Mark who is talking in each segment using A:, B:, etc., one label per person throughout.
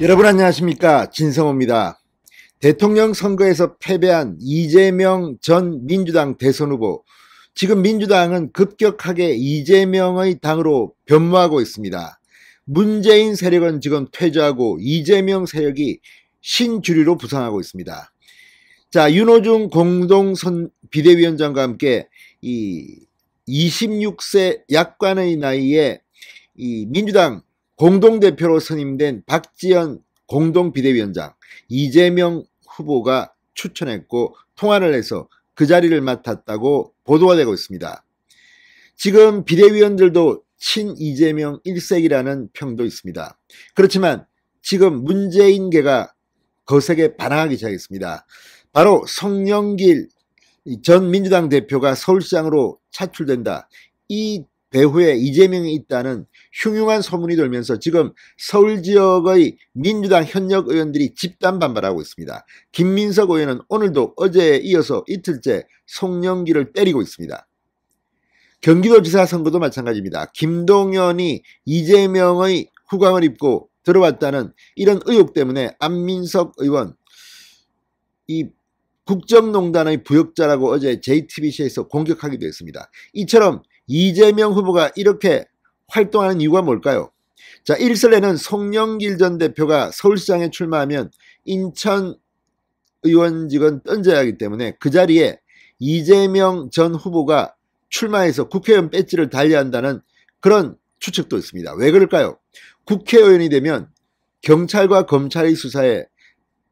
A: 여러분 안녕하십니까, 진성호입니다. 대통령 선거에서 패배한 이재명 전 민주당 대선 후보, 지금 민주당은 급격하게 이재명의 당으로 변모하고 있습니다. 문재인 세력은 지금 퇴조하고 이재명 세력이 신주류로 부상하고 있습니다. 자, 윤호중 공동선 비대위원장과 함께 이 26세 약관의 나이에 이 민주당 공동대표로 선임된 박지원 공동비대위원장, 이재명 후보가 추천했고 통화를 해서 그 자리를 맡았다고 보도가 되고 있습니다. 지금 비대위원들도 친 이재명 일색이라는 평도 있습니다. 그렇지만 지금 문재인계가 거세게 반항하기 시작했습니다. 바로 송영길 전 민주당 대표가 서울시장으로 차출된다, 이 배후에 이재명이 있다는 흉흉한 소문이 돌면서 지금 서울 지역의 민주당 현역 의원들이 집단 반발하고 있습니다. 김민석 의원은 오늘도 어제에 이어서 이틀째 송영길을 때리고 있습니다. 경기도지사 선거도 마찬가지입니다. 김동연이 이재명의 후광을 입고 들어왔다는 이런 의혹 때문에 안민석 의원, 이 국정농단의 부역자라고 어제 JTBC에서 공격하기도 했습니다. 이처럼 이재명 후보가 이렇게 활동하는 이유가 뭘까요? 자, 일설에는 송영길 전 대표가 서울시장에 출마하면 인천 의원직은 던져야 하기 때문에 그 자리에 이재명 전 후보가 출마해서 국회의원 배지를 달려야 한다는 그런 추측도 있습니다. 왜 그럴까요? 국회의원이 되면 경찰과 검찰의 수사에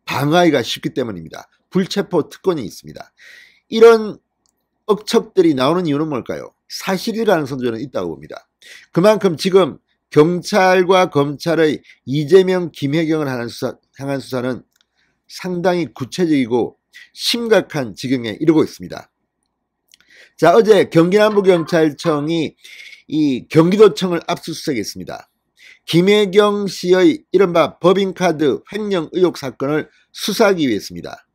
A: 방어하기가 쉽기 때문입니다. 불체포 특권이 있습니다. 이런 억척들이 나오는 이유는 뭘까요? 사실일 가능성도 저는 있다고 봅니다. 그만큼 지금 경찰과 검찰의 이재명, 김혜경을 향한 수사는 상당히 구체적이고 심각한 지경에 이르고 있습니다. 자, 어제 경기남부경찰청이 이 경기도청을 압수수색했습니다. 김혜경 씨의 이른바 법인카드 횡령 의혹 사건을 수사하기 위해서입니다.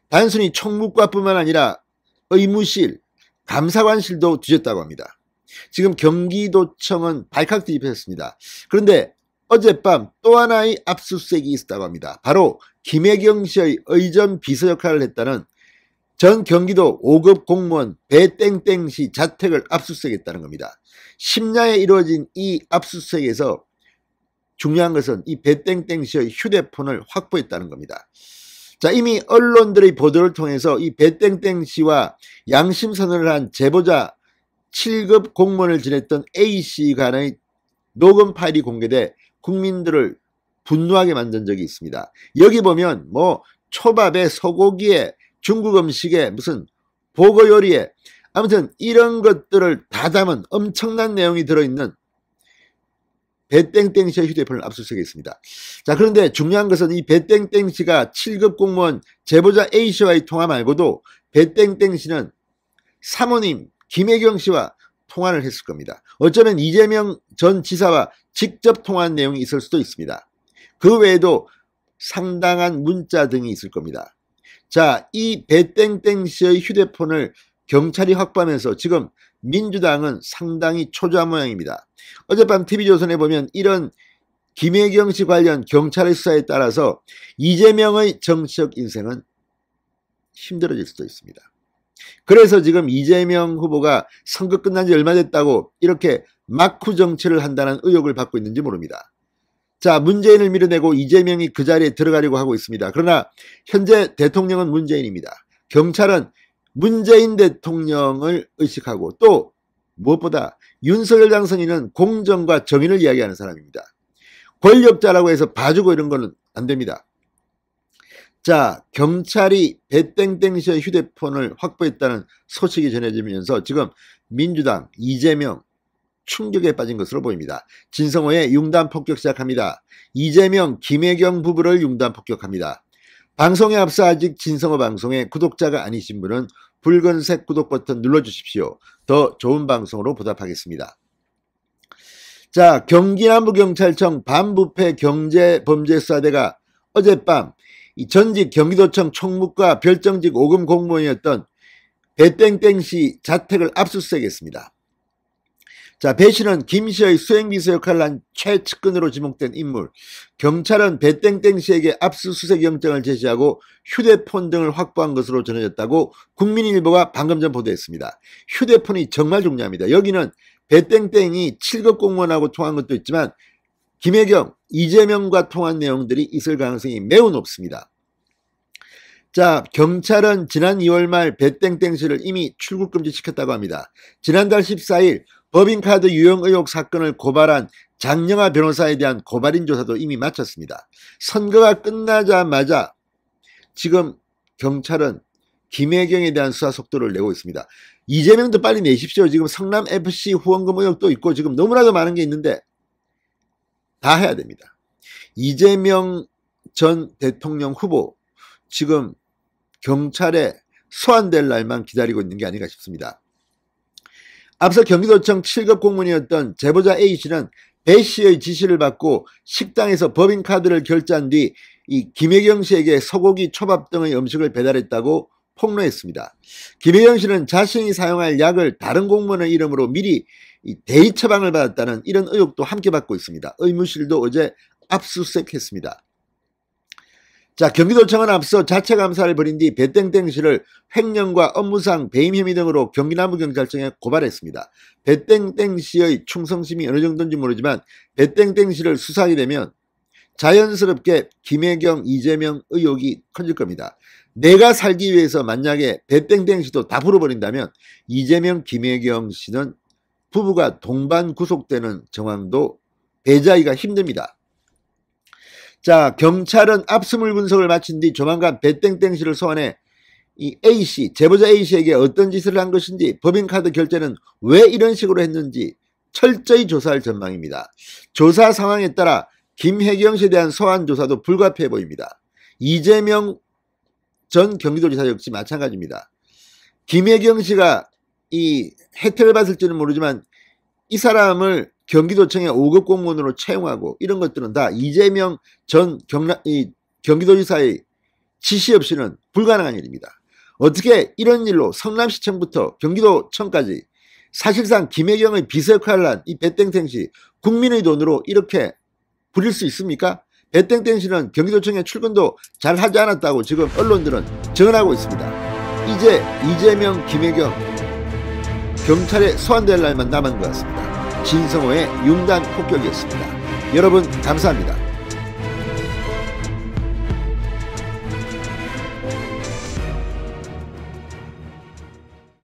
A: 단순히 총무과뿐만 아니라 의무실, 감사관실도 뒤졌다고 합니다. 지금 경기도청은 발칵 뒤집혔습니다. 그런데 어젯밤 또 하나의 압수수색이 있었다고 합니다. 바로 김혜경 씨의 의전 비서 역할을 했다는 전 경기도 5급 공무원 배땡땡 씨 자택을 압수수색했다는 겁니다. 심야에 이루어진 이 압수수색에서 중요한 것은 이 배땡땡 씨의 휴대폰을 확보했다는 겁니다. 자, 이미 언론들의 보도를 통해서 이 배땡땡 씨와 양심선언을 한 제보자 7급 공무원을 지냈던 A씨 간의 녹음 파일이 공개돼 국민들을 분노하게 만든 적이 있습니다. 여기 보면 뭐 초밥에 소고기에 중국 음식에 무슨 보고 요리에 아무튼 이런 것들을 다 담은 엄청난 내용이 들어있는 배땡땡 씨의 휴대폰을 압수수색했습니다. 자, 그런데 중요한 것은 이 배땡땡 씨가 7급 공무원 제보자 A 씨와의 통화 말고도 배땡땡 씨는 사모님 김혜경 씨와 통화를 했을 겁니다. 어쩌면 이재명 전 지사와 직접 통화한 내용이 있을 수도 있습니다. 그 외에도 상당한 문자 등이 있을 겁니다. 자, 이 배땡땡 씨의 휴대폰을 경찰이 확보하면서 지금 민주당은 상당히 초조한 모양입니다. 어젯밤 TV조선에 보면 이런 김혜경 씨 관련 경찰의 수사에 따라서 이재명의 정치적 인생은 힘들어질 수도 있습니다. 그래서 지금 이재명 후보가 선거 끝난 지 얼마 됐다고 이렇게 막후 정치를 한다는 의혹을 받고 있는지 모릅니다. 자, 문재인을 밀어내고 이재명이 그 자리에 들어가려고 하고 있습니다. 그러나 현재 대통령은 문재인입니다. 경찰은 문재인 대통령을 의식하고 또 무엇보다 윤석열 당선인은 공정과 정의를 이야기하는 사람입니다. 권력자라고 해서 봐주고 이런 거는 안 됩니다. 자, 경찰이 배땡땡 씨의 휴대폰을 확보했다는 소식이 전해지면서 지금 민주당 이재명 충격에 빠진 것으로 보입니다. 진성호의 융단 폭격 시작합니다. 이재명, 김혜경 부부를 융단 폭격합니다. 방송에 앞서 아직 진성호 방송에 구독자가 아니신 분은 붉은색 구독 버튼 눌러주십시오. 더 좋은 방송으로 보답하겠습니다. 자, 경기남부경찰청 반부패 경제범죄수사대가 어젯밤 이 전직 경기도청 총무과 별정직 5급 공무원이었던 배땡땡 씨 자택을 압수수색했습니다. 자, 배 씨는 김 씨의 수행비서 역할을 한 최측근으로 지목된 인물. 경찰은 배땡땡 씨에게 압수수색 영장을 제시하고 휴대폰 등을 확보한 것으로 전해졌다고 국민일보가 방금 전 보도했습니다. 휴대폰이 정말 중요합니다. 여기는 배땡땡이 7급 공무원하고 통한 것도 있지만 김혜경, 이재명과 통한 내용들이 있을 가능성이 매우 높습니다. 자, 경찰은 지난 2월 말 배땡땡 씨를 이미 출국금지 시켰다고 합니다. 지난달 14일 법인카드 유용 의혹 사건을 고발한 장영하 변호사에 대한 고발인 조사도 이미 마쳤습니다. 선거가 끝나자마자 지금 경찰은 김혜경에 대한 수사 속도를 내고 있습니다. 이재명도 빨리 내십시오. 지금 성남FC 후원금 의혹도 있고 지금 너무나도 많은 게 있는데 다 해야 됩니다. 이재명 전 대통령 후보 지금 경찰에 소환될 날만 기다리고 있는 게 아닌가 싶습니다. 앞서 경기도청 7급 공무원이었던 제보자 A씨는 배 씨의 지시를 받고 식당에서 법인카드를 결제한 뒤 이 김혜경 씨에게 소고기, 초밥 등의 음식을 배달했다고 폭로했습니다. 김혜경 씨는 자신이 사용할 약을 다른 공무원의 이름으로 미리 대의 처방을 받았다는 이런 의혹도 함께 받고 있습니다. 의무실도 어제 압수수색했습니다. 자, 경기도청은 앞서 자체 감사를 벌인 뒤 배땡땡 씨를 횡령과 업무상 배임 혐의 등으로 경기남부경찰청에 고발했습니다. 배땡땡 씨의 충성심이 어느 정도인지 모르지만 배땡땡 씨를 수사하게 되면 자연스럽게 김혜경, 이재명 의혹이 커질 겁니다. 내가 살기 위해서 만약에 배땡땡 씨도 다 풀어버린다면 이재명, 김혜경 씨는 부부가 동반 구속되는 정황도 배제하기가 힘듭니다. 자, 경찰은 압수물 분석을 마친 뒤 조만간 배땡땡 씨를 소환해 이 A씨, 제보자 A씨에게 어떤 짓을 한 것인지, 법인카드 결제는 왜 이런 식으로 했는지 철저히 조사할 전망입니다. 조사 상황에 따라 김혜경 씨에 대한 소환 조사도 불가피해 보입니다. 이재명 전 경기도지사 역시 마찬가지입니다. 김혜경 씨가 이 혜택을 받을지는 모르지만 이 사람을 경기도청의 5급 공무원으로 채용하고 이런 것들은 다 이재명 전 경기도지사의 지시 없이는 불가능한 일입니다. 어떻게 이런 일로 성남시청부터 경기도청까지 사실상 김혜경의 비서 역할을 한 이 배땡땡 씨 국민의 돈으로 이렇게 부릴 수 있습니까? 배땡땡 씨는 경기도청에 출근도 잘 하지 않았다고 지금 언론들은 전하고 있습니다. 이제 이재명, 김혜경 경찰에 소환될 날만 남은 것 같습니다. 진성호의 융단 폭격이었습니다. 여러분 감사합니다.